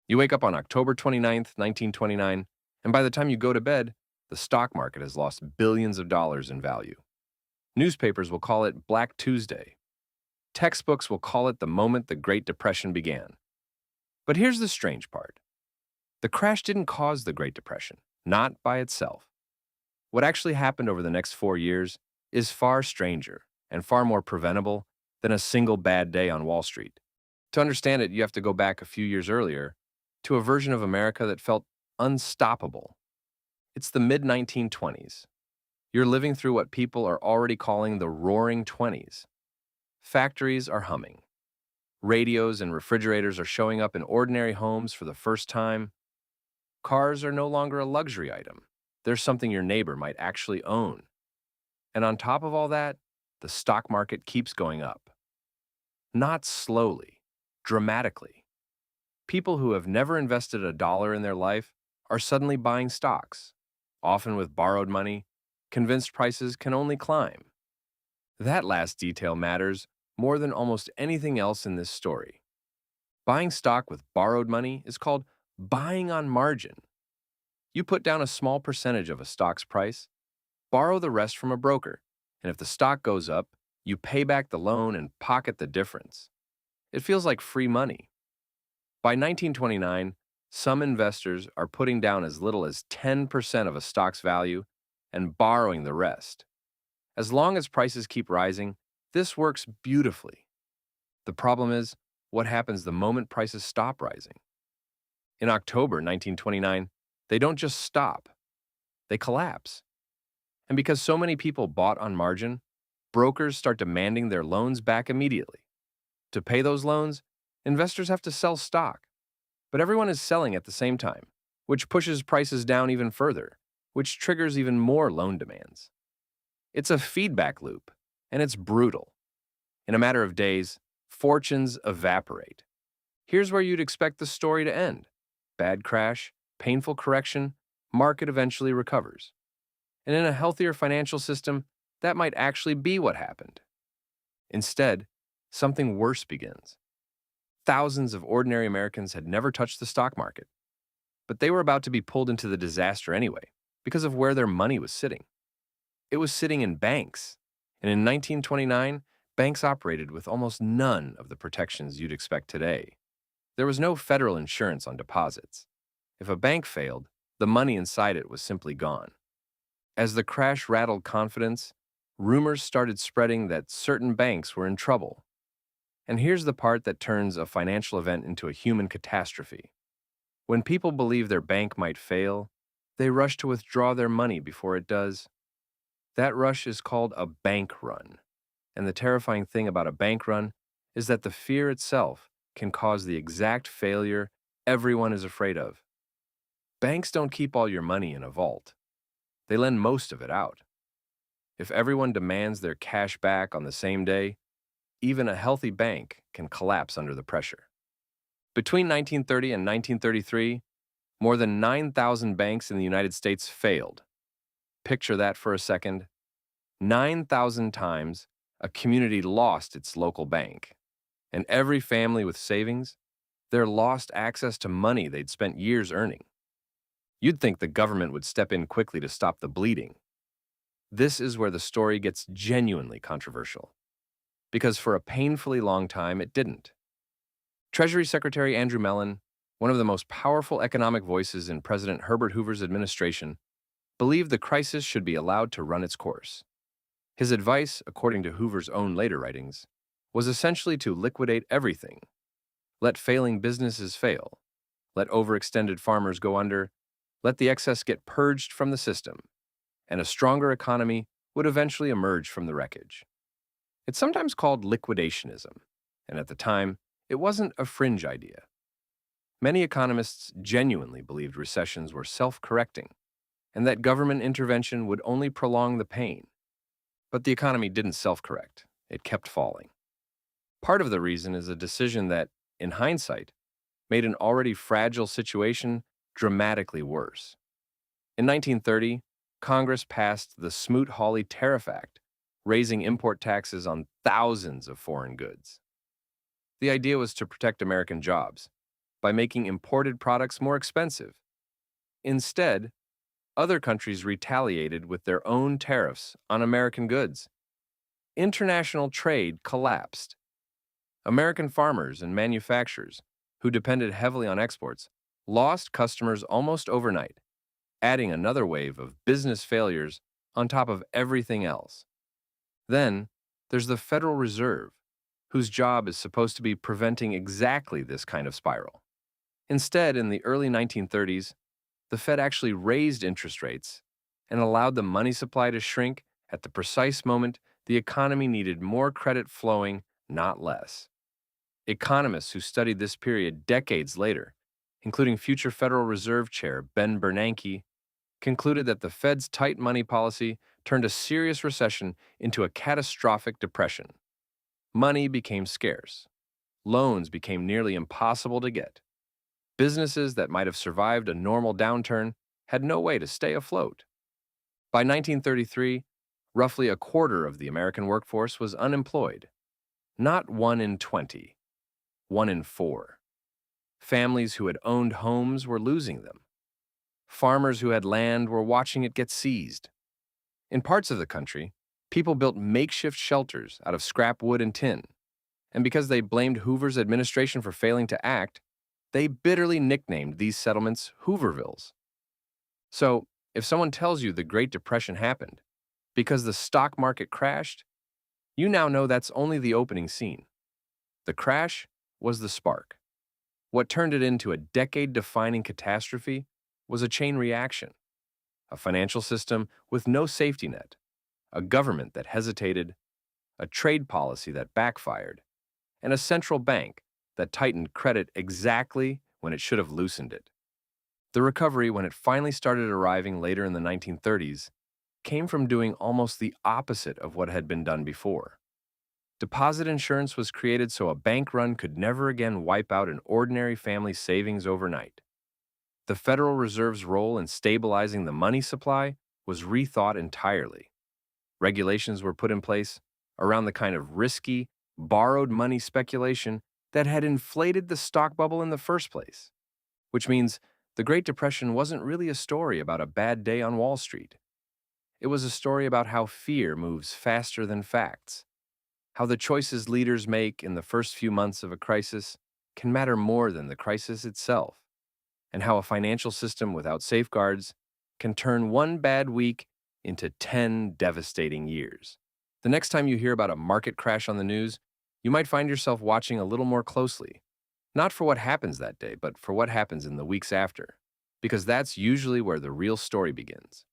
You wake up on October 29th, 1929, and by the time you go to bed, the stock market has lost billions of dollars in value. Newspapers will call it Black Tuesday. Textbooks will call it the moment the Great Depression began. But here's the strange part. The crash didn't cause the Great Depression, not by itself. What actually happened over the next 4 years is far stranger and far more preventable than a single bad day on Wall Street. To understand it, you have to go back a few years earlier to a version of America that felt unstoppable. It's the mid-1920s. You're living through what people are already calling the Roaring Twenties. Factories are humming. Radios and refrigerators are showing up in ordinary homes for the first time. Cars are no longer a luxury item. They're something your neighbor might actually own. And on top of all that, the stock market keeps going up. Not slowly, dramatically. People who have never invested a dollar in their life are suddenly buying stocks, often with borrowed money, convinced prices can only climb. That last detail matters more than almost anything else in this story. Buying stock with borrowed money is called buying on margin. You put down a small percentage of a stock's price, borrow the rest from a broker, and if the stock goes up, you pay back the loan and pocket the difference. It feels like free money. By 1929, some investors are putting down as little as 10% of a stock's value and borrowing the rest. As long as prices keep rising, this works beautifully. The problem is, what happens the moment prices stop rising? In October 1929, they don't just stop, they collapse. And because so many people bought on margin, brokers start demanding their loans back immediately. To pay those loans, investors have to sell stock. But everyone is selling at the same time, which pushes prices down even further, which triggers even more loan demands. It's a feedback loop, and it's brutal. In a matter of days, fortunes evaporate. Here's where you'd expect the story to end. Bad crash, painful correction, market eventually recovers. And in a healthier financial system, that might actually be what happened. Instead, something worse begins. Thousands of ordinary Americans had never touched the stock market, but they were about to be pulled into the disaster anyway because of where their money was sitting. It was sitting in banks, and in 1929, banks operated with almost none of the protections you'd expect today. There was no federal insurance on deposits. If a bank failed, the money inside it was simply gone. As the crash rattled confidence, rumors started spreading that certain banks were in trouble. And here's the part that turns a financial event into a human catastrophe. When people believe their bank might fail, they rush to withdraw their money before it does. That rush is called a bank run. And the terrifying thing about a bank run is that the fear itself can cause the exact failure everyone is afraid of. Banks don't keep all your money in a vault. They lend most of it out. If everyone demands their cash back on the same day, even a healthy bank can collapse under the pressure. Between 1930 and 1933, more than 9,000 banks in the United States failed. Picture that for a second. 9,000 times a community lost its local bank. And every family with savings, they're lost access to money they'd spent years earning. You'd think the government would step in quickly to stop the bleeding. This is where the story gets genuinely controversial, because for a painfully long time it didn't. Treasury Secretary Andrew Mellon, one of the most powerful economic voices in President Herbert Hoover's administration, believed the crisis should be allowed to run its course. His advice, according to Hoover's own later writings, was essentially to liquidate everything. Let failing businesses fail. Let overextended farmers go under. Let the excess get purged from the system. And a stronger economy would eventually emerge from the wreckage. It's sometimes called liquidationism, and at the time, it wasn't a fringe idea. Many economists genuinely believed recessions were self-correcting, and that government intervention would only prolong the pain. But the economy didn't self-correct. It kept falling. Part of the reason is a decision that, in hindsight, made an already fragile situation dramatically worse. In 1930, Congress passed the Smoot-Hawley Tariff Act, raising import taxes on thousands of foreign goods. The idea was to protect American jobs, by making imported products more expensive. Instead, other countries retaliated with their own tariffs on American goods. International trade collapsed. American farmers and manufacturers, who depended heavily on exports, lost customers almost overnight, adding another wave of business failures on top of everything else. Then, there's the Federal Reserve, whose job is supposed to be preventing exactly this kind of spiral. Instead, in the early 1930s, the Fed actually raised interest rates and allowed the money supply to shrink at the precise moment the economy needed more credit flowing, not less. Economists who studied this period decades later, including future Federal Reserve Chair Ben Bernanke, concluded that the Fed's tight money policy turned a serious recession into a catastrophic depression. Money became scarce. Loans became nearly impossible to get. Businesses that might have survived a normal downturn had no way to stay afloat. By 1933, roughly a quarter of the American workforce was unemployed. Not 1 in 20, 1 in 4. Families who had owned homes were losing them. Farmers who had land were watching it get seized. In parts of the country, people built makeshift shelters out of scrap wood and tin, and because they blamed Hoover's administration for failing to act, they bitterly nicknamed these settlements Hoovervilles. So, if someone tells you the Great Depression happened because the stock market crashed, you now know that's only the opening scene. The crash was the spark. What turned it into a decade-defining catastrophe was a chain reaction, a financial system with no safety net, a government that hesitated, a trade policy that backfired, and a central bank that tightened credit exactly when it should have loosened it. The recovery, when it finally started arriving later in the 1930s, came from doing almost the opposite of what had been done before. Deposit insurance was created so a bank run could never again wipe out an ordinary family's savings overnight. The Federal Reserve's role in stabilizing the money supply was rethought entirely. Regulations were put in place around the kind of risky, borrowed money speculation that had inflated the stock bubble in the first place, which means the Great Depression wasn't really a story about a bad day on Wall Street. It was a story about how fear moves faster than facts, how the choices leaders make in the first few months of a crisis can matter more than the crisis itself, and how a financial system without safeguards can turn one bad week into 10 devastating years. The next time you hear about a market crash on the news, you might find yourself watching a little more closely, not for what happens that day, but for what happens in the weeks after, because that's usually where the real story begins.